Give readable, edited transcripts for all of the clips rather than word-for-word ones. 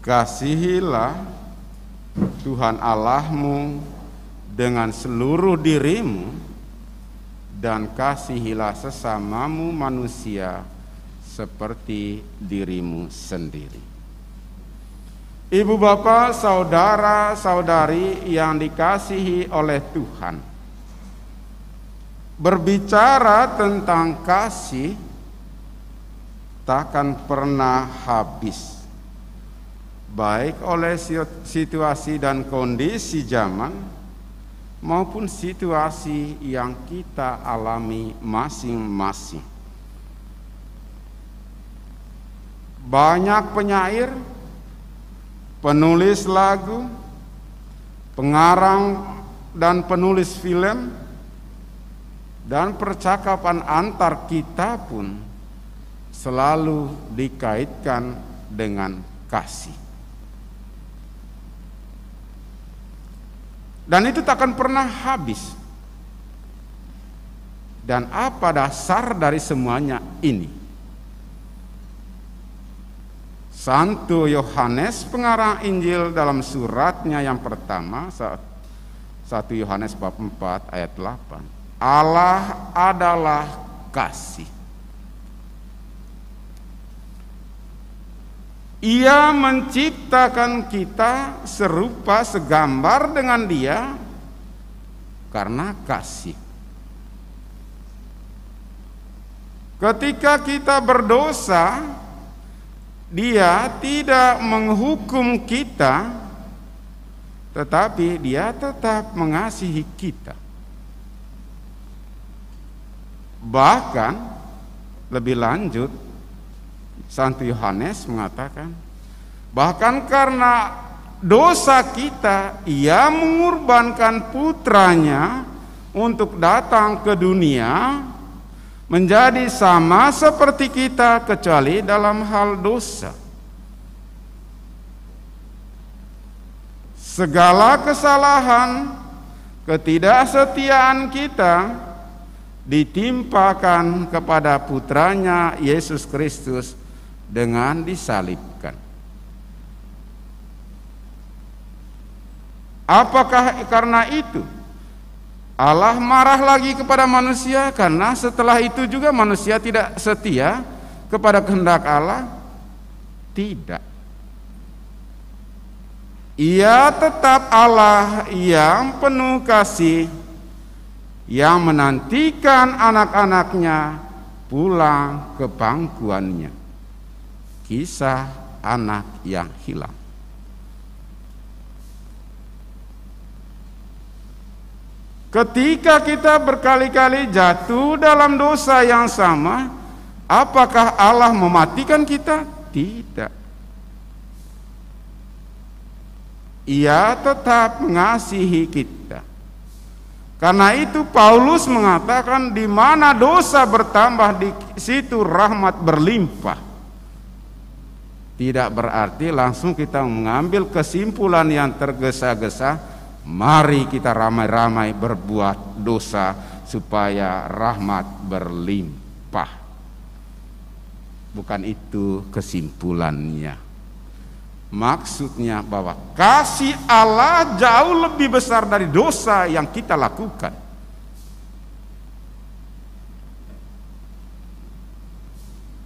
Kasihilah Tuhan Allahmu dengan seluruh dirimu, dan kasihilah sesamamu manusia seperti dirimu sendiri. Ibu bapak, saudara saudari yang dikasihi oleh Tuhan, berbicara tentang kasih takkan pernah habis, baik oleh situasi dan kondisi zaman maupun situasi yang kita alami masing-masing. Banyak penyair, penulis lagu, pengarang dan penulis film, dan percakapan antar kita pun selalu dikaitkan dengan kasih. Dan itu takkan pernah habis. Dan apa dasar dari semuanya ini? Santo Yohanes pengarang Injil dalam suratnya yang pertama, 1 Yohanes bab 4 ayat 8. Allah adalah kasih. Ia menciptakan kita serupa segambar dengan Dia karena kasih. Ketika kita berdosa, Dia tidak menghukum kita, tetapi Dia tetap mengasihi kita. Bahkan lebih lanjut, Santo Yohanes mengatakan, bahkan karena dosa kita, Ia mengorbankan putranya untuk datang ke dunia, menjadi sama seperti kita kecuali dalam hal dosa. Segala kesalahan, ketidaksetiaan kita ditimpakan kepada putranya Yesus Kristus dengan disalibkan. Apakah karena itu Allah marah lagi kepada manusia karena setelah itu juga manusia tidak setia kepada kehendak Allah? Tidak. Ia tetap Allah yang penuh kasih, yang menantikan anak-anaknya pulang ke pangkuannya. Kisah anak yang hilang. Ketika kita berkali-kali jatuh dalam dosa yang sama, apakah Allah mematikan kita? Tidak. Ia tetap mengasihi kita. Karena itu Paulus mengatakan, di mana dosa bertambah, di situ rahmat berlimpah. Tidak berarti langsung kita mengambil kesimpulan yang tergesa-gesa, mari kita ramai-ramai berbuat dosa supaya rahmat berlimpah. Bukan itu kesimpulannya. Maksudnya bahwa kasih Allah jauh lebih besar dari dosa yang kita lakukan.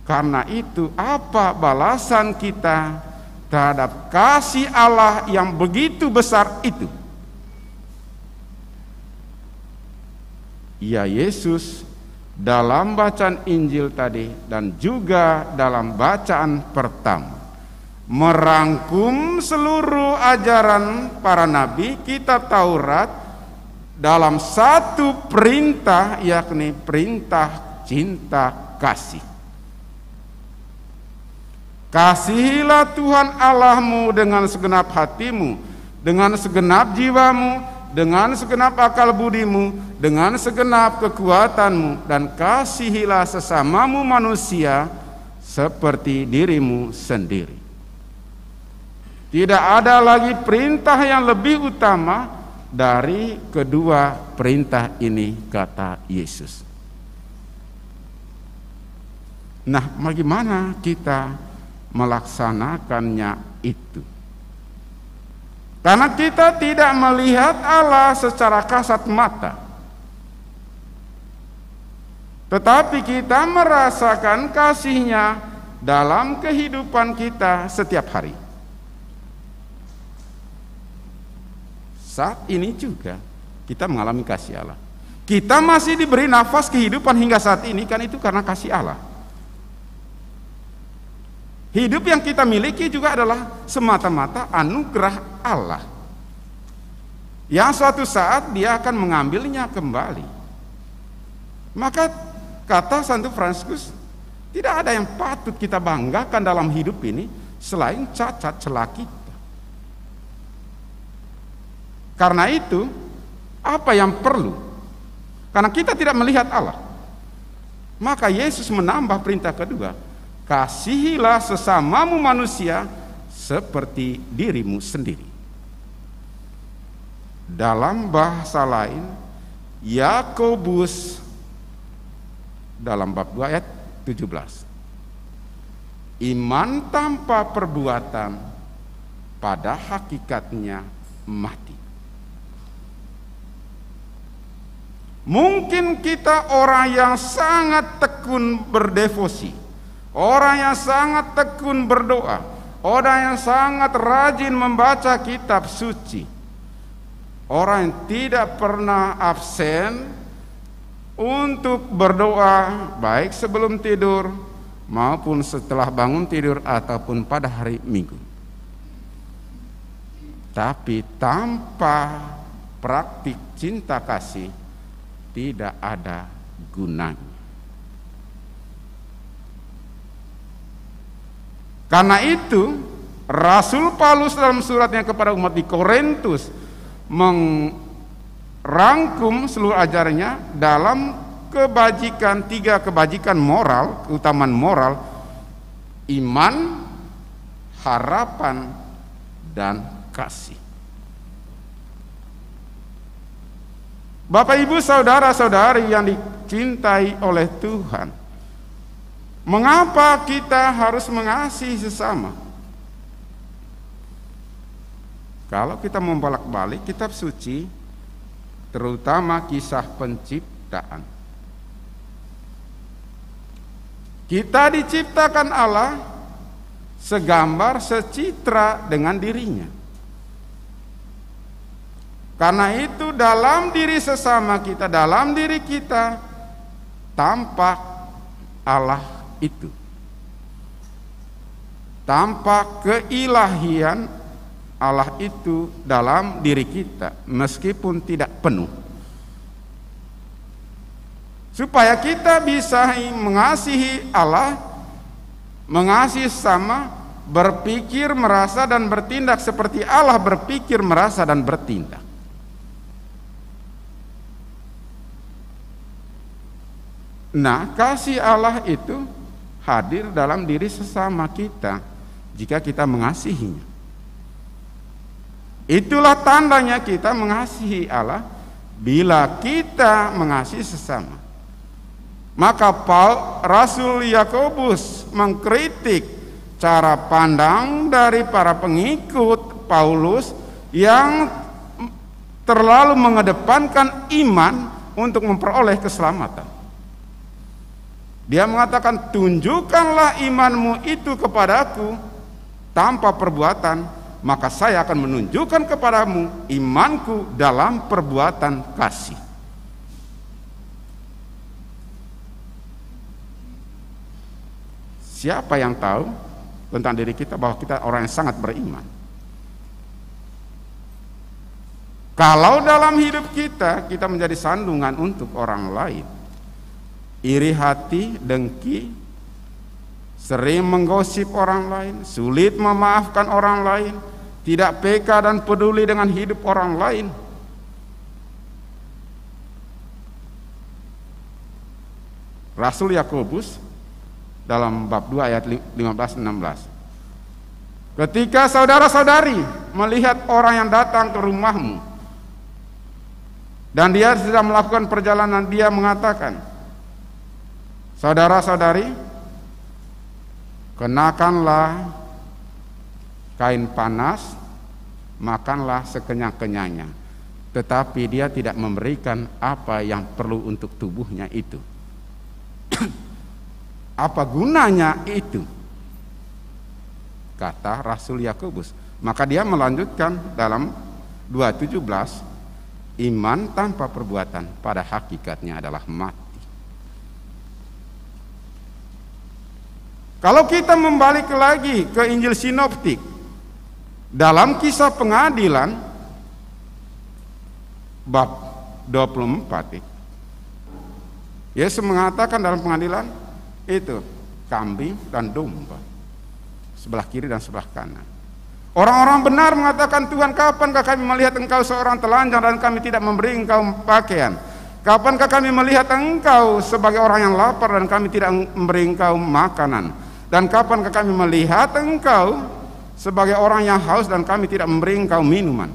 Karena itu, apa balasan kita terhadap kasih Allah yang begitu besar itu? Ya, Yesus dalam bacaan Injil tadi dan juga dalam bacaan pertama merangkum seluruh ajaran para nabi, kitab Taurat dalam satu perintah, yakni perintah cinta kasih. Kasihilah Tuhan Allahmu dengan segenap hatimu, dengan segenap jiwamu, dengan segenap akal budimu, dengan segenap kekuatanmu, dan kasihilah sesamamu manusia seperti dirimu sendiri. Tidak ada lagi perintah yang lebih utama dari kedua perintah ini, kata Yesus. Nah, bagaimana kita melaksanakannya itu. Karena kita tidak melihat Allah secara kasat mata, tetapi kita merasakan kasih-Nya dalam kehidupan kita setiap hari. Saat ini juga kita mengalami kasih Allah. Kita masih diberi nafas kehidupan hingga saat ini, kan itu karena kasih Allah. Hidup yang kita miliki juga adalah semata-mata anugerah Allah, yang suatu saat Dia akan mengambilnya kembali. Maka kata Santo Fransiskus, tidak ada yang patut kita banggakan dalam hidup ini selain cacat celah kita. Karena itu, apa yang perlu? Karena kita tidak melihat Allah, maka Yesus menambah perintah kedua, kasihilah sesamamu manusia seperti dirimu sendiri. Dalam bahasa lain, Yakobus dalam bab 2 ayat 17, iman tanpa perbuatan pada hakikatnya mati. Mungkin kita orang yang sangat tekun berdevosi, orang yang sangat tekun berdoa, orang yang sangat rajin membaca kitab suci, orang yang tidak pernah absen untuk berdoa baik sebelum tidur maupun setelah bangun tidur ataupun pada hari Minggu. Tapi tanpa praktik cinta kasih tidak ada gunanya. Karena itu Rasul Paulus dalam suratnya kepada umat di Korintus merangkum seluruh ajarannya dalam kebajikan, 3 kebajikan moral, keutamaan moral: iman, harapan, dan kasih. Bapak, Ibu, saudara-saudari yang dicintai oleh Tuhan, mengapa kita harus mengasihi sesama? Kalau kita membolak-balik kitab suci, terutama kisah penciptaan, kita diciptakan Allah segambar secitra dengan dirinya. Karena itu dalam diri sesama kita, dalam diri kita tampak Allah itu, tampak keilahian Allah itu dalam diri kita, meskipun tidak penuh, supaya kita bisa mengasihi Allah, mengasihi sesama, berpikir, merasa, dan bertindak seperti Allah berpikir, merasa, dan bertindak. Nah, kasih Allah itu hadir dalam diri sesama kita jika kita mengasihinya. Itulah tandanya kita mengasihi Allah, bila kita mengasihi sesama. Maka Rasul Yakobus mengkritik cara pandang dari para pengikut Paulus yang terlalu mengedepankan iman untuk memperoleh keselamatan. Dia mengatakan, tunjukkanlah imanmu itu kepadaku tanpa perbuatan, maka saya akan menunjukkan kepadamu imanku dalam perbuatan kasih. Siapa yang tahu tentang diri kita bahwa kita orang yang sangat beriman? Kalau dalam hidup kita menjadi sandungan untuk orang lain, iri hati, dengki, sering menggosip orang lain, sulit memaafkan orang lain, tidak peka dan peduli dengan hidup orang lain, Rasul Yakobus dalam bab 2 ayat 15-16, ketika saudara-saudari melihat orang yang datang ke rumahmu dan dia sedang melakukan perjalanan, dia mengatakan, saudara-saudari, kenakanlah kain panas, makanlah sekenyang-kenyangnya. Tetapi dia tidak memberikan apa yang perlu untuk tubuhnya itu. Apa gunanya itu? Kata Rasul Yakobus. Maka dia melanjutkan dalam 2:17, iman tanpa perbuatan pada hakikatnya adalah mati. Kalau kita membalik lagi ke Injil Sinoptik, dalam Kisah Pengadilan bab 24, Yesus mengatakan dalam pengadilan itu kambing dan domba, sebelah kiri dan sebelah kanan. Orang-orang benar mengatakan, Tuhan, kapankah kami melihat engkau seorang telanjang dan kami tidak memberi engkau pakaian? Kapankah kami melihat engkau sebagai orang yang lapar dan kami tidak memberi engkau makanan? Dan kapankah kami melihat engkau sebagai orang yang haus dan kami tidak memberi engkau minuman?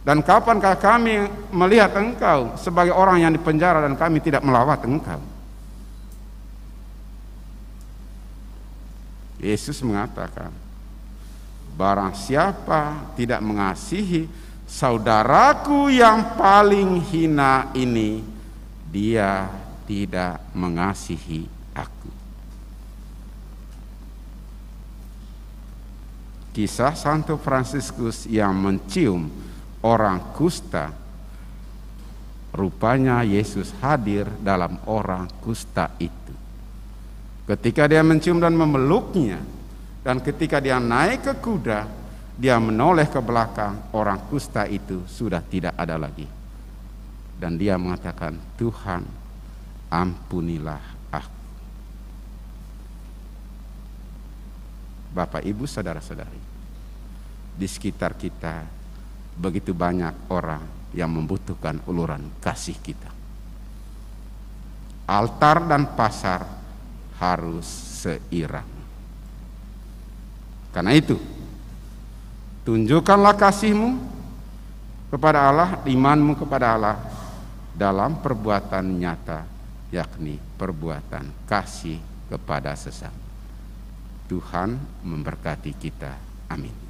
Dan kapankah kami melihat engkau sebagai orang yang dipenjara dan kami tidak melawat engkau? Yesus mengatakan, barang siapa tidak mengasihi saudaraku yang paling hina ini, dia tidak mengasihi aku. Kisah Santo Fransiskus yang mencium orang kusta, rupanya Yesus hadir dalam orang kusta itu. Ketika dia mencium dan memeluknya, dan ketika dia naik ke kuda, dia menoleh ke belakang, orang kusta itu sudah tidak ada lagi. Dan dia mengatakan, Tuhan, ampunilah aku. Bapak, Ibu, saudara-saudari, di sekitar kita begitu banyak orang yang membutuhkan uluran kasih kita. Altar dan pasar harus seirama. Karena itu, tunjukkanlah kasihmu kepada Allah, imanmu kepada Allah dalam perbuatan nyata, yakni perbuatan kasih kepada sesama. Tuhan memberkati kita. Amin.